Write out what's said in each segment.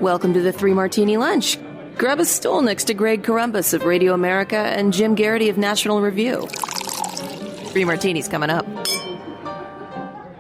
Welcome to the Three Martini Lunch. Grab a stool next to Greg Columbus of Radio America and Jim Garrity of National Review. Three Martinis coming up.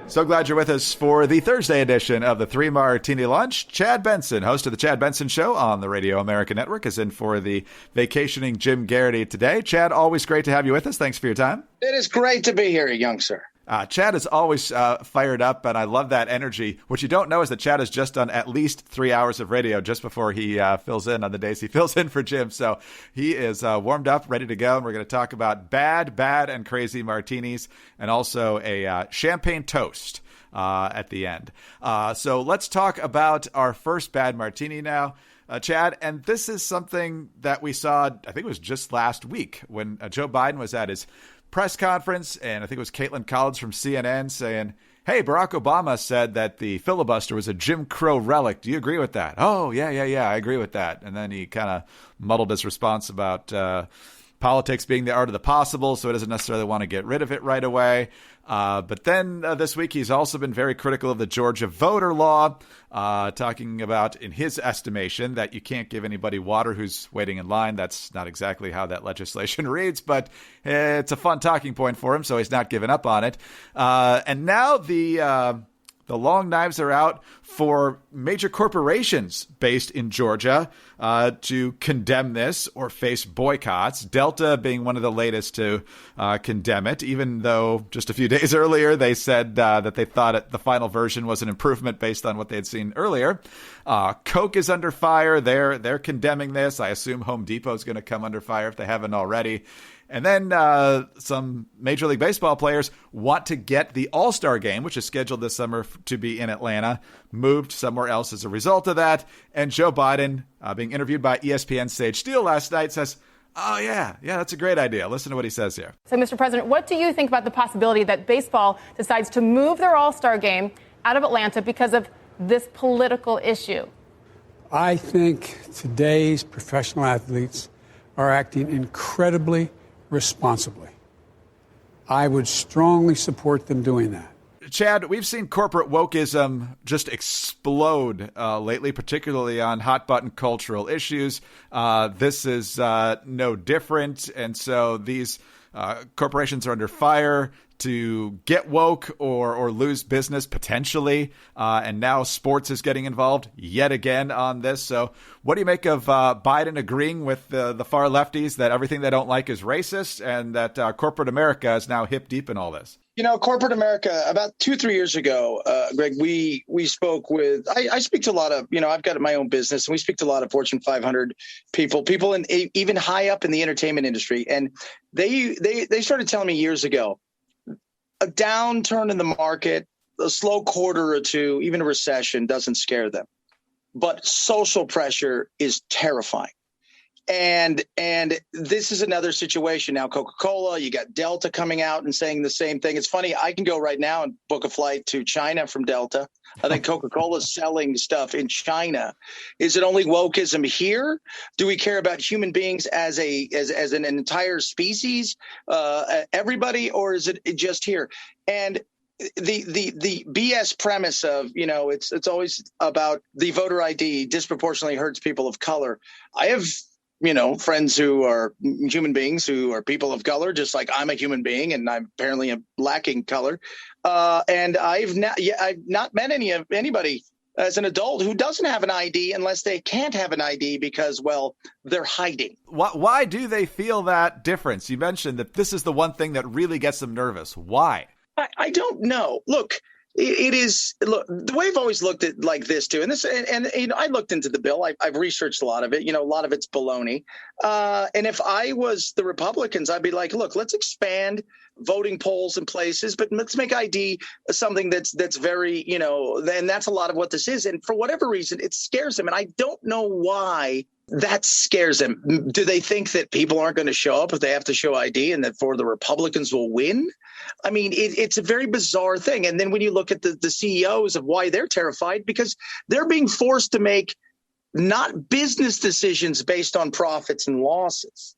So glad you're with us for the Thursday edition of the Three Martini Lunch. Chad Benson, host of the Chad Benson Show on the Radio America Network, is in for the vacationing Jim Garrity today. Chad, always great to have you with us. Thanks for your time. It is great to be here, young sir. Chad is always fired up, and I love that energy. What you don't know is that Chad has just done at least 3 hours of radio just before he fills in on the days he fills in for Jim. So he is warmed up, ready to go, and we're going to talk about bad, and crazy martinis, and also a champagne toast at the end. So let's talk about our first bad martini now. Chad, and this is something that we saw, I think it was just last week, when Joe Biden was at his press conference, and I think it was Caitlin Collins from CNN saying, hey, Barack Obama said that the filibuster was a Jim Crow relic. Do you agree with that? Oh, yeah, I agree with that. And then he kind of muddled his response about politics being the art of the possible, so he doesn't necessarily want to get rid of it right away. But then this week, he's also been very critical of the Georgia voter law, talking about, in his estimation, that you can't give anybody water who's waiting in line. That's not exactly how that legislation reads, but it's a fun talking point for him, so he's not giving up on it. And now the long knives are out for major corporations based in Georgia to condemn this or face boycotts, Delta being one of the latest to condemn it, even though just a few days earlier they said that they thought the final version was an improvement based on what they had seen earlier. Coke is under fire. They're condemning this. I assume Home Depot is going to come under fire if they haven't already. And then some Major League Baseball players want to get the All-Star game, which is scheduled this summer to be in Atlanta, moved somewhere else as a result of that. And Joe Biden, being interviewed by ESPN's Sage Steele last night, says, oh, yeah, that's a great idea. Listen to what he says here. So, Mr. President, what do you think about the possibility that baseball decides to move their All-Star game out of Atlanta because of this political issue? I think today's professional athletes are acting incredibly responsibly. I would strongly support them doing that. Chad, we've seen corporate wokeism just explode lately, particularly on hot-button cultural issues. This is no different, and so these corporations are under fire to get woke or lose business potentially. And now sports is getting involved yet again on this. So what do you make of Biden agreeing with the far lefties that everything they don't like is racist and that corporate America is now hip deep in all this? You know, corporate America, about 2-3 years ago, Greg, we spoke with, I speak to a lot of, I've got my own business, and we speak to a lot of Fortune 500 people in even high up in the entertainment industry. And they started telling me years ago, a downturn in the market, a slow quarter or two, even a recession doesn't scare them. But social pressure is terrifying. And this is another situation now. Coca-Cola, you got Delta coming out and saying the same thing. It's funny. I can go right now and book a flight to China from Delta. I think Coca-Cola is selling stuff in China. Is it only wokeism here? Do we care about human beings as an entire species, everybody, or is it just here? And the BS premise of, it's always about the voter ID disproportionately hurts people of color. I have friends who are human beings who are people of color, just like I'm a human being, and I'm apparently lacking color. And I've not met anybody as an adult who doesn't have an ID unless they can't have an ID because, well, they're hiding. Why do they feel that difference? You mentioned that this is the one thing that really gets them nervous. Why? I don't know. Look. The way I've always looked at like this too, and I looked into the bill. I've researched a lot of it. A lot of it's baloney. And if I was the Republicans, I'd be like, look, let's expand voting polls in places, but let's make ID something that's very, and that's a lot of what this is. And for whatever reason, it scares them. And I don't know why that scares them. Do they think that people aren't going to show up if they have to show ID and that the Republicans will win? I mean, it's a very bizarre thing. And then when you look at the CEOs of why they're terrified, because they're being forced to make not business decisions based on profits and losses,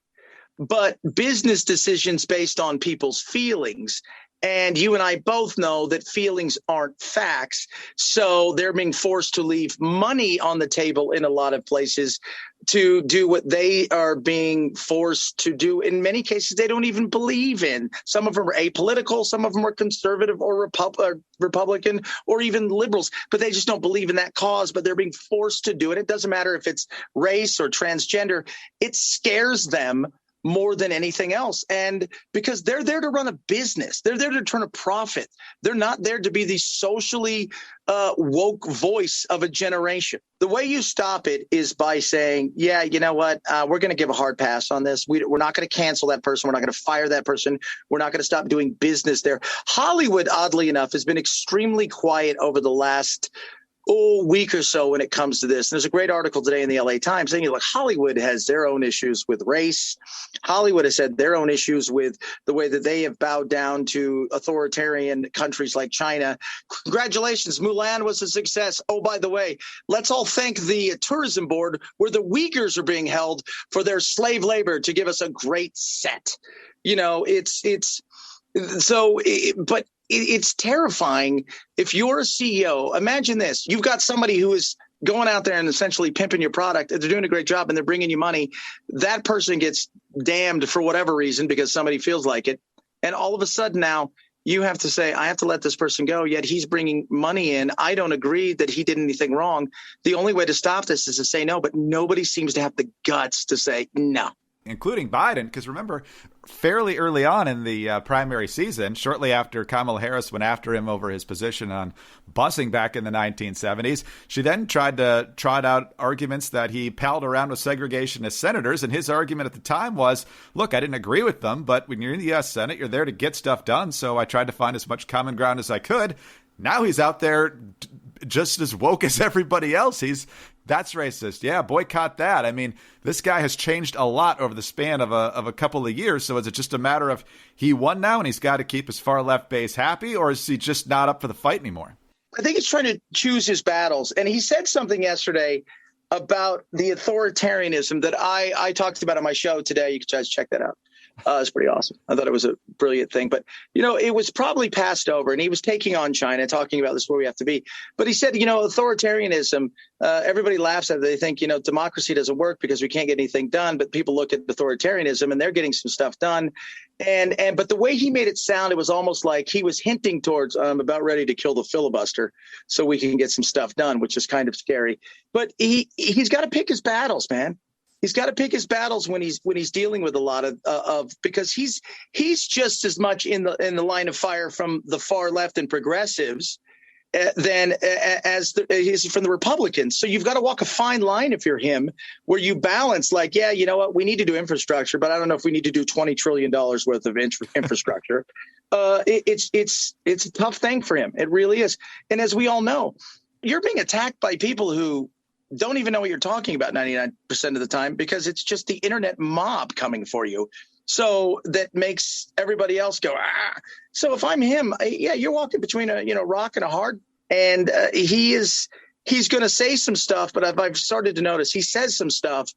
but business decisions based on people's feelings. And you and I both know that feelings aren't facts. So they're being forced to leave money on the table in a lot of places to do what they are being forced to do. In many cases, they don't even believe in. Some of them are apolitical. Some of them are conservative or Republican or even liberals, but they just don't believe in that cause, but they're being forced to do it. It doesn't matter if it's race or transgender. It scares them more than anything else. And because they're there to run a business, they're there to turn a profit. They're not there to be the socially woke voice of a generation. The way you stop it is by saying, yeah, you know what? We're going to give a hard pass on this. We're not going to cancel that person. We're not going to fire that person. We're not going to stop doing business there. Hollywood, oddly enough, has been extremely quiet over the last week or so when it comes to this. There's a great article today in the LA Times saying, look, Hollywood has their own issues with race. Hollywood has had their own issues with the way that they have bowed down to authoritarian countries like China. Congratulations, Mulan was a success. Oh, by the way, let's all thank the tourism board where the Uyghurs are being held for their slave labor to give us a great set. You know, it's terrifying if you're a CEO. Imagine this. You've got somebody who is going out there and essentially pimping your product. They're doing a great job and they're bringing you money. That person gets damned for whatever reason because somebody feels like it. And all of a sudden now you have to say, I have to let this person go, yet he's bringing money in. I don't agree that he did anything wrong. The only way to stop this is to say no, but nobody seems to have the guts to say no. Including Biden, because remember, fairly early on in the primary season, shortly after Kamala Harris went after him over his position on busing back in the 1970s, she then tried to trot out arguments that he palled around with segregationist senators. And his argument at the time was, look, I didn't agree with them, but when you're in the U.S. Senate, you're there to get stuff done. So I tried to find as much common ground as I could. Now he's out there just as woke as everybody else. That's racist. Yeah, boycott that. I mean, this guy has changed a lot over the span of a couple of years. So is it just a matter of he won now and he's got to keep his far left base happy, or is he just not up for the fight anymore? I think he's trying to choose his battles. And he said something yesterday about the authoritarianism that I talked about on my show today. You can just check that out. It's pretty awesome. I thought it was a brilliant thing. But, you know, it was probably passed over. And he was taking on China, talking about this is where we have to be. But he said, you know, authoritarianism, everybody laughs at it. They think, you know, democracy doesn't work because we can't get anything done. But people look at authoritarianism and they're getting some stuff done. But the way he made it sound, it was almost like he was hinting towards I'm about ready to kill the filibuster so we can get some stuff done, which is kind of scary. But he's got to pick his battles, man. He's got to pick his battles when he's dealing with a lot of because he's just as much in the line of fire from the far left and progressives than as he's from the Republicans. So you've got to walk a fine line if you're him, where you balance like, yeah, you know what, we need to do infrastructure, but I don't know if we need to do $20 trillion worth of infrastructure. It's a tough thing for him. It really is. And as we all know, you're being attacked by people who don't even know what you're talking about 99% of the time, because it's just the internet mob coming for you. So that makes everybody else go, ah. So if I'm him, yeah, you're walking between a rock and a hard, and he's going to say some stuff, but I've started to notice he says some stuff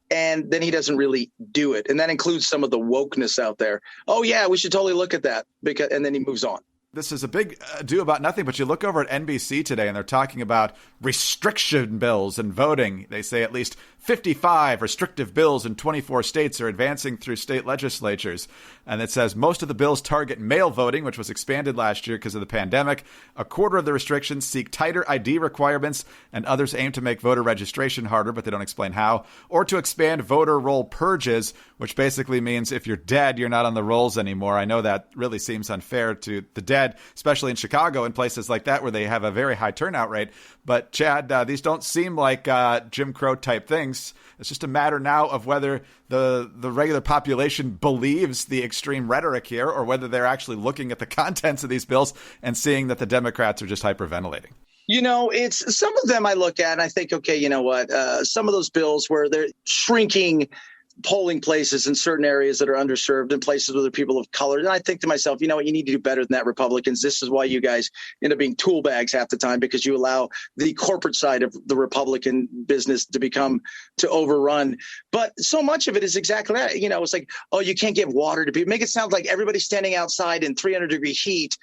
and then he doesn't really do it. And that includes some of the wokeness out there. Oh yeah, we should totally look at that, and then he moves on. This is a big ado about nothing, but you look over at NBC today and they're talking about restriction bills and voting. They say at least 55 restrictive bills in 24 states are advancing through state legislatures. And it says most of the bills target mail voting, which was expanded last year because of the pandemic. A quarter of the restrictions seek tighter ID requirements, and others aim to make voter registration harder, but they don't explain how, or to expand voter roll purges, which basically means if you're dead, you're not on the rolls anymore. I know that really seems unfair to the dead, especially in Chicago and places like that where they have a very high turnout rate. But Chad, these don't seem like Jim Crow type things. It's just a matter now of whether the regular population believes the extreme rhetoric here, or whether they're actually looking at the contents of these bills and seeing that the Democrats are just hyperventilating. You know, it's some of them I look at and I think, okay, you know what? Some of those bills where they're shrinking polling places in certain areas that are underserved and places where there are people of color. And I think to myself, you know what, you need to do better than that, Republicans. This is why you guys end up being tool bags half the time, because you allow the corporate side of the Republican business to overrun. But so much of it is exactly that. You know, it's like, oh, you can't give water to people. Make it sound like everybody's standing outside in 300-degree heat.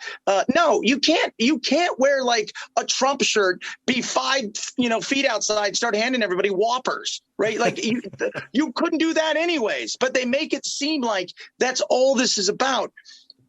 No, you can't. You can't wear like a Trump shirt, be 5 feet outside, start handing everybody Whoppers, right? Like you couldn't do that anyways. But they make it seem like that's all this is about.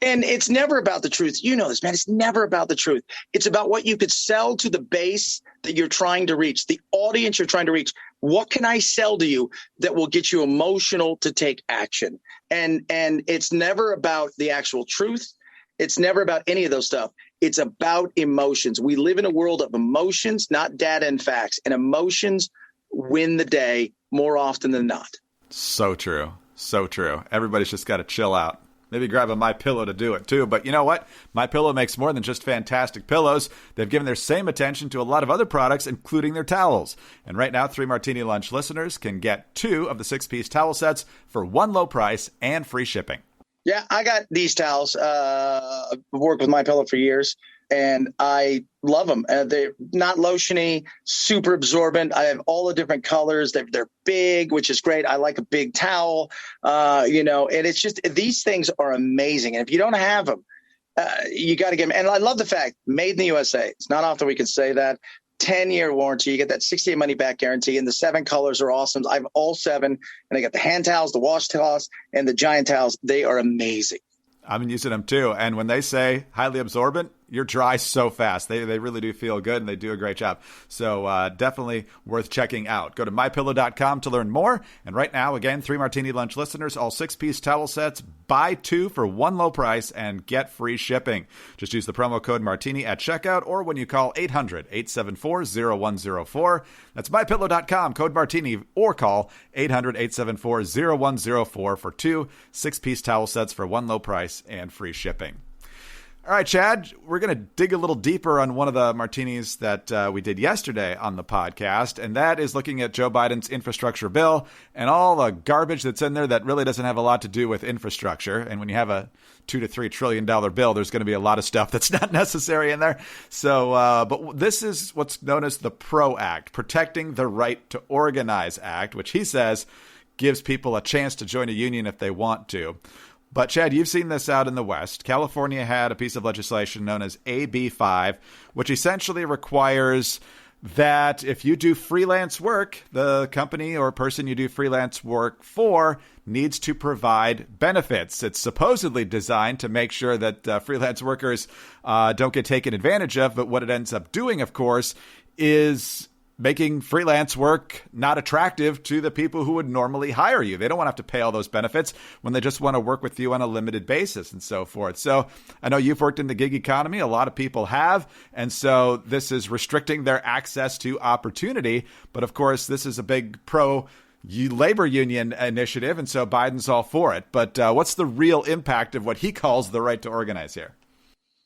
And it's never about the truth. You know this, man. It's never about the truth. It's about what you could sell to the base that you're trying to reach, the audience you're trying to reach. What can I sell to you that will get you emotional to take action? And it's never about the actual truth. It's never about any of those stuff. It's about emotions. We live in a world of emotions, not data and facts. And emotions win the day more often than not. So true. So true. Everybody's just got to chill out. Maybe grab a MyPillow to do it too. But you know what? MyPillow makes more than just fantastic pillows. They've given their same attention to a lot of other products, including their towels. And right now, 3 Martini Lunch listeners can get 2 of the 6-piece towel sets for one low price and free shipping. Yeah, I got these towels. I've worked with MyPillow for years, and I love them. They're not lotiony, super absorbent. I have all the different colors. They're big, which is great. I like a big towel, and it's just, these things are amazing. And if you don't have them, you got to get them. And I love the fact, made in the USA. It's not often we can say that. 10-year warranty. You get that 60-day money-back guarantee, and the 7 colors are awesome. I have all 7, and I got the hand towels, the wash towels, and the giant towels. They are amazing. I've been using them too. And when they say highly absorbent, you're dry so fast. They really do feel good, and they do a great job. So definitely worth checking out. Go to MyPillow.com to learn more. And right now, again, 3 Martini Lunch listeners, all 6-piece towel sets, buy 2 for one low price and get free shipping. Just use the promo code Martini at checkout or when you call 800-874-0104. That's MyPillow.com, code Martini, or call 800-874-0104 for 2 6-piece towel sets for one low price and free shipping. All right, Chad, we're going to dig a little deeper on one of the martinis that we did yesterday on the podcast, and that is looking at Joe Biden's infrastructure bill and all the garbage that's in there that really doesn't have a lot to do with infrastructure. And when you have a $2 to $3 trillion bill, there's going to be a lot of stuff that's not necessary in there. So, but this is what's known as the PRO Act, Protecting the Right to Organize Act, which he says gives people a chance to join a union if they want to. But, Chad, you've seen this out in the West. California had a piece of legislation known as AB 5, which essentially requires that if you do freelance work, the company or person you do freelance work for needs to provide benefits. It's supposedly designed to make sure that freelance workers don't get taken advantage of. But what it ends up doing, of course, is making freelance work not attractive to the people who would normally hire you. They don't want to have to pay all those benefits when they just want to work with you on a limited basis and so forth. So I know you've worked in the gig economy. A lot of people have. And so this is restricting their access to opportunity. But of course, this is a big pro-labor union initiative. And so Biden's all for it. But what's the real impact of what he calls the right to organize here?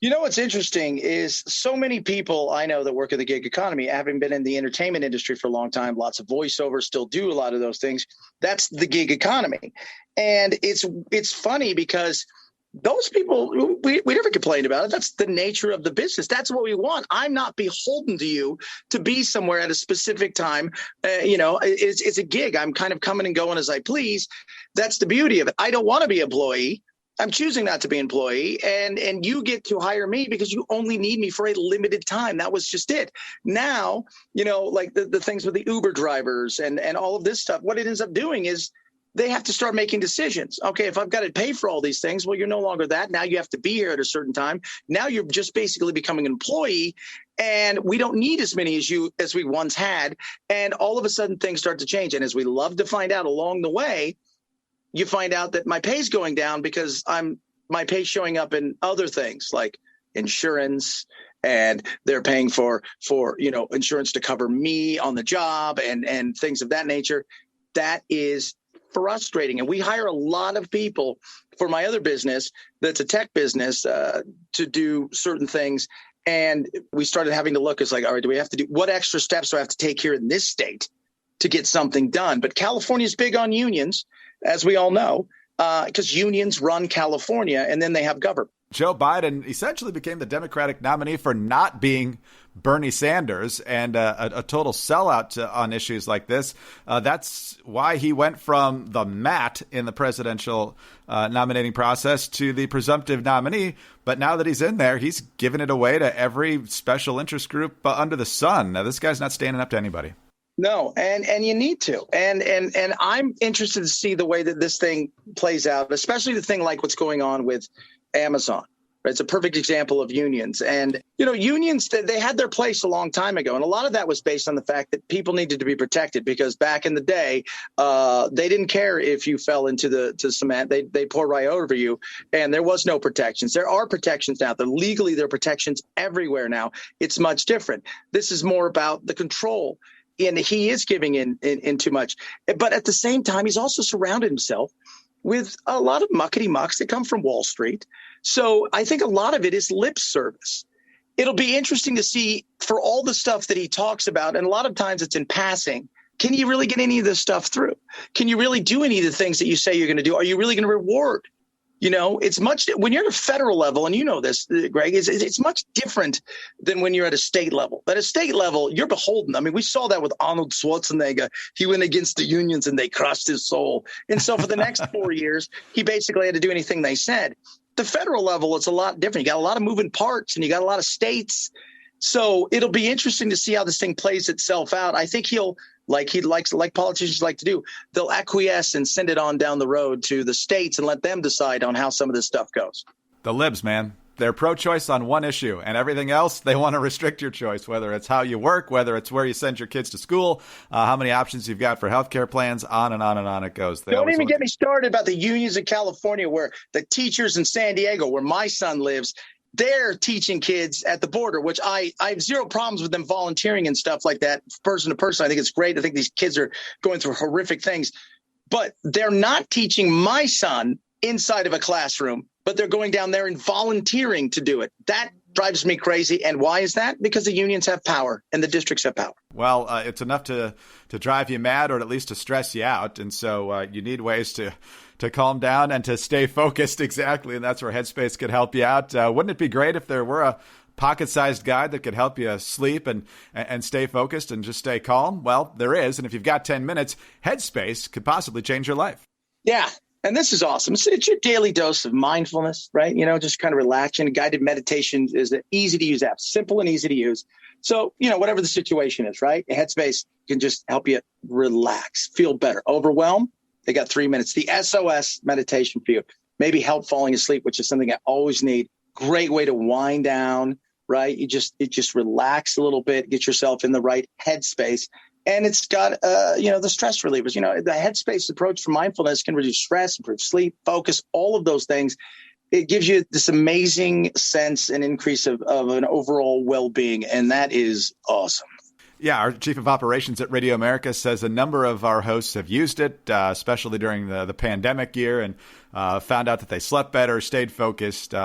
You know, what's interesting is so many people I know that work in the gig economy, having been in the entertainment industry for a long time, lots of voiceovers, still do a lot of those things. That's the gig economy. And it's funny because those people, we never complained about it. That's the nature of the business. That's what we want. I'm not beholden to you to be somewhere at a specific time. It's a gig. I'm kind of coming and going as I please. That's the beauty of it. I don't want to be an employee. I'm choosing not to be an employee, and you get to hire me because you only need me for a limited time. That was just it. Now, like the things with the Uber drivers and all of this stuff, what it ends up doing is they have to start making decisions. Okay, if I've got to pay for all these things, well, you're no longer that. Now you have to be here at a certain time. Now you're just basically becoming an employee, and we don't need as many as we once had. And all of a sudden things start to change. And as we love to find out along the way, you find out that my pay's going down because my pay's showing up in other things like insurance, and they're paying for insurance to cover me on the job and things of that nature. That is frustrating. And we hire a lot of people for my other business that's a tech business to do certain things. And we started having to look, it's like, all right, what extra steps do I have to take here in this state to get something done? But California's big on unions. as we all know, because unions run California and then they have government. Joe Biden essentially became the Democratic nominee for not being Bernie Sanders and a total sellout on issues like this. That's why he went from the mat in the presidential nominating process to the presumptive nominee. But now that he's in there, he's giving it away to every special interest group under the sun. Now, this guy's not standing up to anybody. No, and you need to. And I'm interested to see the way that this thing plays out, especially the thing like what's going on with Amazon. It's a perfect example of unions. And, unions, they had their place a long time ago. And a lot of that was based on the fact that people needed to be protected because back in the day, they didn't care if you fell into the cement. They pour right over you. And there was no protections. There are protections now. Legally, there are protections everywhere now. It's much different. This is more about the control. And he is giving in too much. But at the same time, he's also surrounded himself with a lot of muckety-mucks that come from Wall Street. So I think a lot of it is lip service. It'll be interesting to see for all the stuff that he talks about, and a lot of times it's in passing, can you really get any of this stuff through? Can you really do any of the things that you say you're going to do? Are you really going to reward? It's much when you're at a federal level, and you know this, Greg, it's much different than when you're at a state level. At a state level, you're beholden. I mean, we saw that with Arnold Schwarzenegger. He went against the unions and they crushed his soul. And so for the next 4 years, he basically had to do anything they said. The federal level, it's a lot different. You got a lot of moving parts and you got a lot of states. So it'll be interesting to see how this thing plays itself out. I think like politicians like to do, they'll acquiesce and send it on down the road to the states and let them decide on how some of this stuff goes. The libs, man. They're pro-choice on one issue, and everything else, they want to restrict your choice, whether it's how you work, whether it's where you send your kids to school, how many options you've got for healthcare plans, on and on and on it goes. Don't even get me started about the unions in California where the teachers in San Diego, where my son lives, they're teaching kids at the border, which I have zero problems with them volunteering and stuff like that, person to person. I think it's great. I think these kids are going through horrific things. But they're not teaching my son inside of a classroom, but they're going down there and volunteering to do it. That drives me crazy. And why is that? Because the unions have power and the districts have power. Well, it's enough to drive you mad or at least to stress you out. And so you need ways to calm down and to stay focused. Exactly. And that's where Headspace could help you out. Wouldn't it be great if there were a pocket-sized guide that could help you sleep and stay focused and just stay calm? Well, there is. And if you've got 10 minutes, Headspace could possibly change your life. Yeah. And this is awesome. It's your daily dose of mindfulness, right? Just kind of relaxing. Guided meditation is an easy to use app, simple and easy to use. So, whatever the situation is, right? Headspace can just help you relax, feel better. Overwhelmed? They got 3 minutes. The SOS meditation for you. Maybe help falling asleep, which is something I always need. Great way to wind down, right? You just relax a little bit, get yourself in the right headspace. And it's got, the stress relievers. The Headspace approach for mindfulness can reduce stress, improve sleep, focus, all of those things. It gives you this amazing sense and increase of an overall well-being. And that is awesome. Yeah, our chief of operations at Radio America says a number of our hosts have used it, especially during the pandemic year, and found out that they slept better, stayed focused,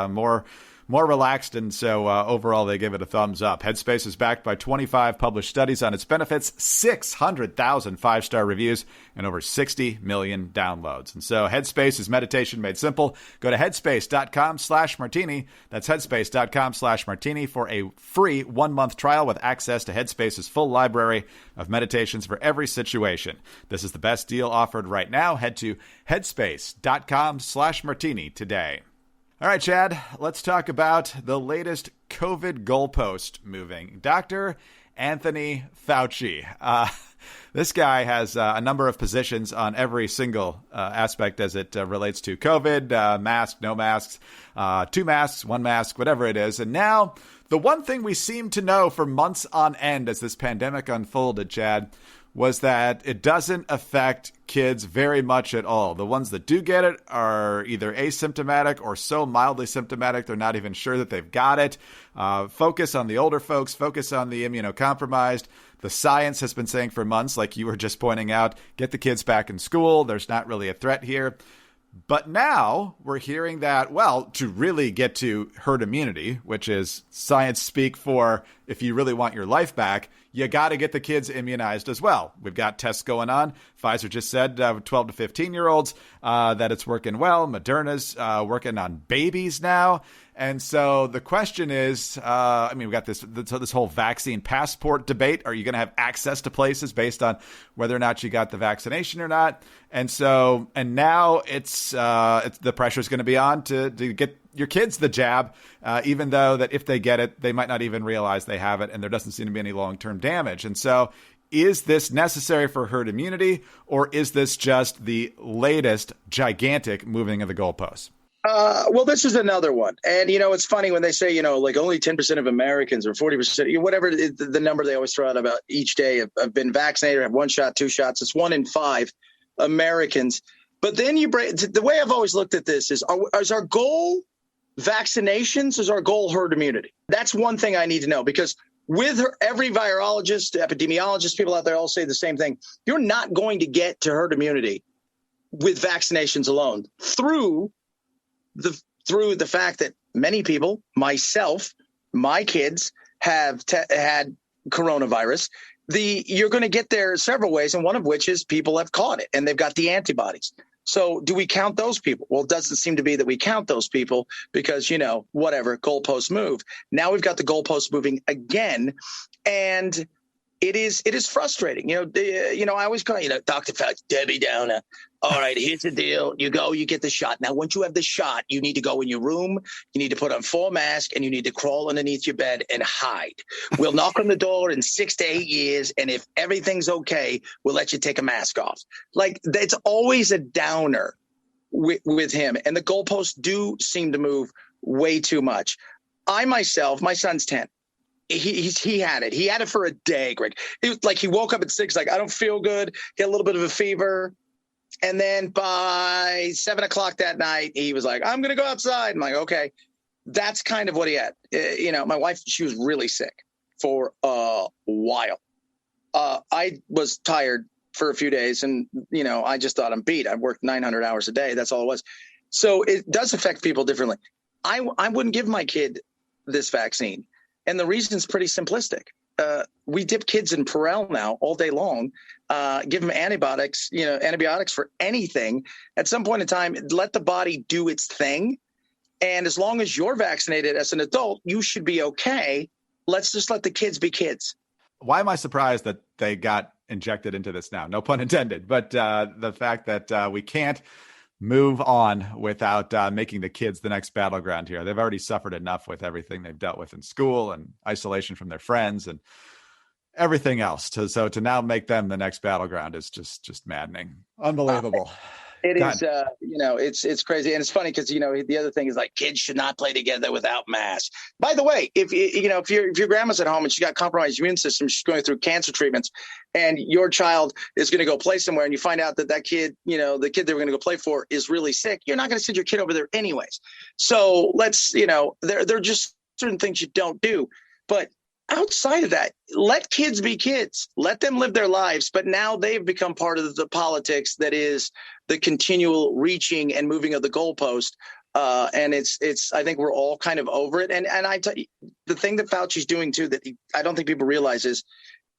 more relaxed, and so overall they give it a thumbs up. Headspace is backed by 25 published studies on its benefits, 600,000 five-star reviews, and over 60 million downloads. And so Headspace is meditation made simple. Go to headspace.com/martini. That's headspace.com/martini for a free 1-month trial with access to Headspace's full library of meditations for every situation. This is the best deal offered right now. Head to headspace.com/martini today. All right, Chad, let's talk about the latest COVID goalpost moving. Dr. Anthony Fauci. This guy has a number of positions on every single aspect as it relates to COVID, mask, no masks, 2 masks, 1 mask, whatever it is. And now the one thing we seem to know for months on end as this pandemic unfolded, Chad, was that it doesn't affect kids very much at all. The ones that do get it are either asymptomatic or so mildly symptomatic they're not even sure that they've got it. Focus on the older folks, focus on the immunocompromised. The science has been saying for months, like you were just pointing out, get the kids back in school. There's not really a threat here. But now we're hearing that, well, to really get to herd immunity, which is science speak for if you really want your life back, you got to get the kids immunized as well. We've got tests going on. Pfizer just said 12 to 15-year-olds that it's working well. Moderna's working on babies now. And so the question is, we've got this whole vaccine passport debate. Are you going to have access to places based on whether or not you got the vaccination or not? And now it's the pressure is going to be on to get your kids the jab, even though that if they get it, they might not even realize they have it, and there doesn't seem to be any long-term damage. And so is this necessary for herd immunity, or is this just the latest gigantic moving of the goalposts? Well, this is another one. And, it's funny when they say, like only 10% of Americans or 40%, whatever the number they always throw out about each day have been vaccinated or have one shot, two shots. It's 1 in 5 Americans. But then the way I've always looked at this is our goal vaccinations? Is our goal herd immunity? That's one thing I need to know, because with every virologist, epidemiologist, people out there all say the same thing. You're not going to get to herd immunity with vaccinations alone through the fact that many people, myself, my kids, have had coronavirus. You're going to get there several ways, and one of which is people have caught it and they've got the antibodies. So do we count those people? Well, it doesn't seem to be that we count those people because, whatever, goalposts move. Now we've got the goalposts moving again, and it is frustrating. I always call, Dr. Fauci, Debbie Downer. All right, here's the deal. You go, you get the shot. Now, once you have the shot, you need to go in your room. You need to put on 4 masks, and you need to crawl underneath your bed and hide. We'll knock on the door in 6 to 8 years, and if everything's okay, we'll let you take a mask off. Like, it's always a downer with him, and the goalposts do seem to move way too much. My son's 10. He had it. He had it for a day, Greg. It was like he woke up at 6, like, I don't feel good. He had a little bit of a fever. And then by 7 o'clock that night, he was like, I'm going to go outside. I'm like, okay, that's kind of what he had. My wife, she was really sick for a while. I was tired for a few days, and, I just thought I'm beat. I worked 900 hours a day. That's all it was. So it does affect people differently. I wouldn't give my kid this vaccine. And the reason is pretty simplistic. We dip kids in Purell now all day long, give them antibiotics for anything. At some point in time, let the body do its thing. And as long as you're vaccinated as an adult, you should be okay. Let's just let the kids be kids. Why am I surprised that they got injected into this now? No pun intended. But the fact that we can't move on without making the kids the next battleground here. They've already suffered enough with everything they've dealt with in school and isolation from their friends and everything else. So to now make them the next battleground is just maddening. Unbelievable. It is, it's crazy. And it's funny because, the other thing is like kids should not play together without masks. By the way, if your grandma's at home and she's got compromised immune system, she's going through cancer treatments, and your child is going to go play somewhere and you find out that kid, the kid they were going to go play for is really sick, you're not going to send your kid over there anyways. So let's, there are just certain things you don't do. But outside of that, let kids be kids. Let them live their lives. But now they've become part of the politics that is the continual reaching and moving of the goalpost. And it's. I think we're all kind of over it. And I tell you, the thing that Fauci's doing too that I don't think people realize is,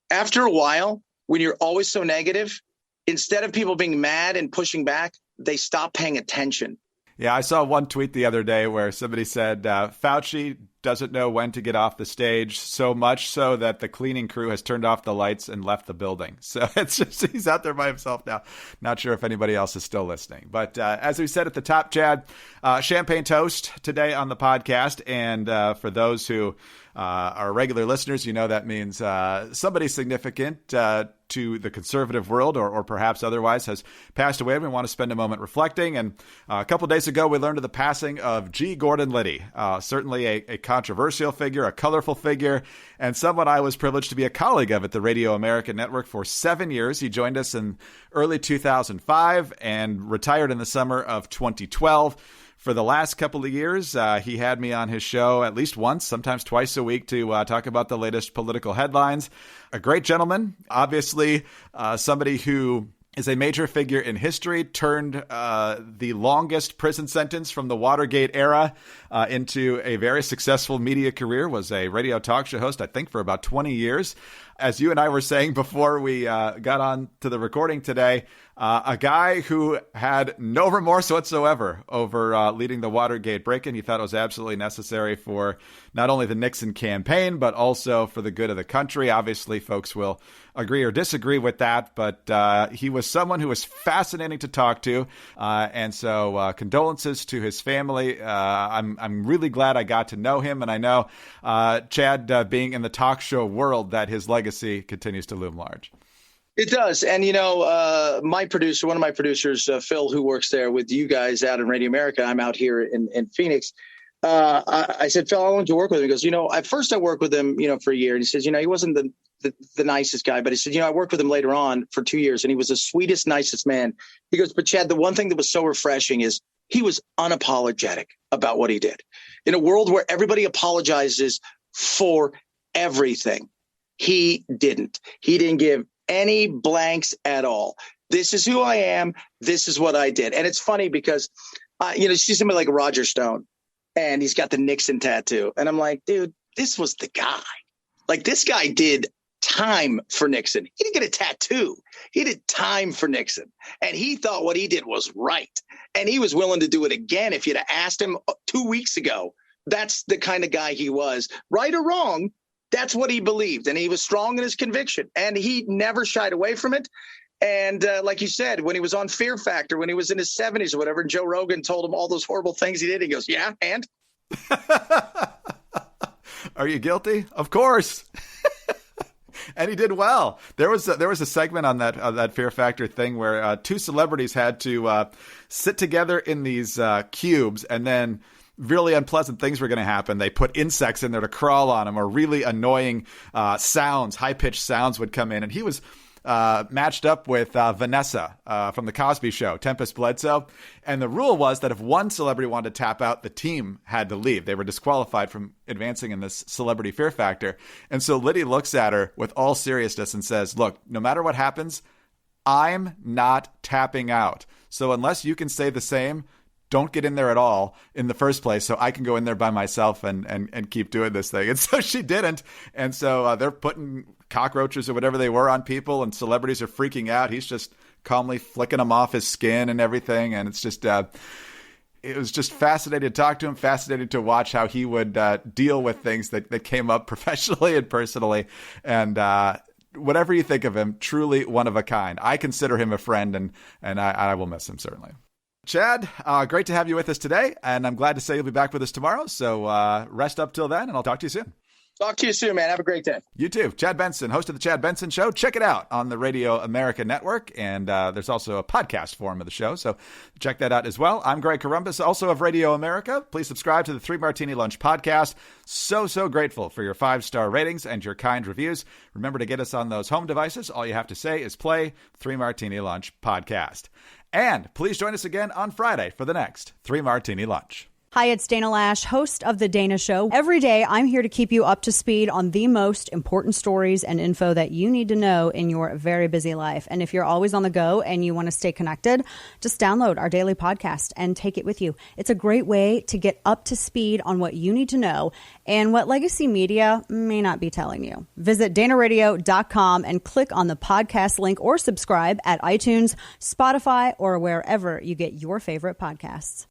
after a while, when you're always so negative, instead of people being mad and pushing back, they stop paying attention. Yeah, I saw one tweet the other day where somebody said Fauci doesn't know when to get off the stage, so much so that the cleaning crew has turned off the lights and left the building. So it's just, he's out there by himself now. Not sure if anybody else is still listening. But as we said at the top, Chad, champagne toast today on the podcast. And for those who are regular listeners, that means somebody significant to the conservative world or perhaps otherwise has passed away. We want to spend a moment reflecting. And a couple of days ago, we learned of the passing of G. Gordon Liddy, certainly a controversial figure, a colorful figure, and someone I was privileged to be a colleague of at the Radio America Network for 7 years. He joined us in early 2005 and retired in the summer of 2012. For the last couple of years, he had me on his show at least once, sometimes twice a week to talk about the latest political headlines. A great gentleman, obviously somebody who is a major figure in history, turned the longest prison sentence from the Watergate era into a very successful media career, was a radio talk show host, I think, for about 20 years. As you and I were saying before we got on to the recording today, a guy who had no remorse whatsoever over leading the Watergate break-in. He thought it was absolutely necessary for not only the Nixon campaign, but also for the good of the country. Obviously, folks will agree or disagree with that, but he was someone who was fascinating to talk to. And so condolences to his family. I'm really glad I got to know him. And I know, Chad, being in the talk show world, that his legacy continues to loom large. It does. And, my producer, one of my producers, Phil, who works there with you guys out in Radio America, I'm out here in Phoenix. I said, Phil, I wanted to work with him. He goes, at first I worked with him, for a year. And he says, he wasn't the nicest guy, but he said, I worked with him later on for 2 years and he was the sweetest, nicest man. He goes, but Chad, the one thing that was so refreshing is he was unapologetic about what he did. In a world where everybody apologizes for everything, he didn't. He didn't give any blanks at all. This is who I am. This is what I did. And it's funny because, see somebody like Roger Stone and he's got the Nixon tattoo. And I'm like, dude, this was the guy. Like, this guy did time for Nixon. He didn't get a tattoo. He did time for Nixon. And he thought what he did was right. And he was willing to do it again if you'd have asked him 2 weeks ago. That's the kind of guy he was. Right or wrong, that's what he believed. And he was strong in his conviction. And he never shied away from it. And like you said, when he was on Fear Factor, when he was in his 70s or whatever, and Joe Rogan told him all those horrible things he did, he goes, yeah, and? Are you guilty? Of course. And he did well. There was a segment on that Fear Factor thing where two celebrities had to sit together in these cubes, and then really unpleasant things were going to happen. They put insects in there to crawl on them, or really annoying sounds, high-pitched sounds would come in. And he was matched up with Vanessa from The Cosby Show, Tempest Bledsoe. And the rule was that if one celebrity wanted to tap out, the team had to leave. They were disqualified from advancing in this Celebrity Fear Factor. And so Liddy looks at her with all seriousness and says, look, no matter what happens, I'm not tapping out. So unless you can say the same, don't get in there at all in the first place, so I can go in there by myself and keep doing this thing. And so she didn't. And so they're putting cockroaches or whatever they were on people, and celebrities are freaking out. He's just calmly flicking them off his skin and everything. And it's just, it was just fascinating to talk to him, fascinating to watch how he would deal with things that came up professionally and personally. And whatever you think of him, truly one of a kind. I consider him a friend, and I will miss him, certainly. Chad, great to have you with us today, and I'm glad to say you'll be back with us tomorrow. So rest up till then, and I'll talk to you soon. Talk to you soon, man. Have a great day. You too. Chad Benson, host of The Chad Benson Show. Check it out on the Radio America Network, and there's also a podcast form of the show, so check that out as well. I'm Greg Corombos, also of Radio America. Please subscribe to the 3 Martini Lunch podcast. So grateful for your 5-star ratings and your kind reviews. Remember to get us on those home devices. All you have to say is play 3 Martini Lunch podcast. And please join us again on Friday for the next 3 Martini Lunch. Hi, it's Dana Lash, host of The Dana Show. Every day, I'm here to keep you up to speed on the most important stories and info that you need to know in your very busy life. And if you're always on the go and you want to stay connected, just download our daily podcast and take it with you. It's a great way to get up to speed on what you need to know and what legacy media may not be telling you. Visit danaradio.com and click on the podcast link or subscribe at iTunes, Spotify, or wherever you get your favorite podcasts.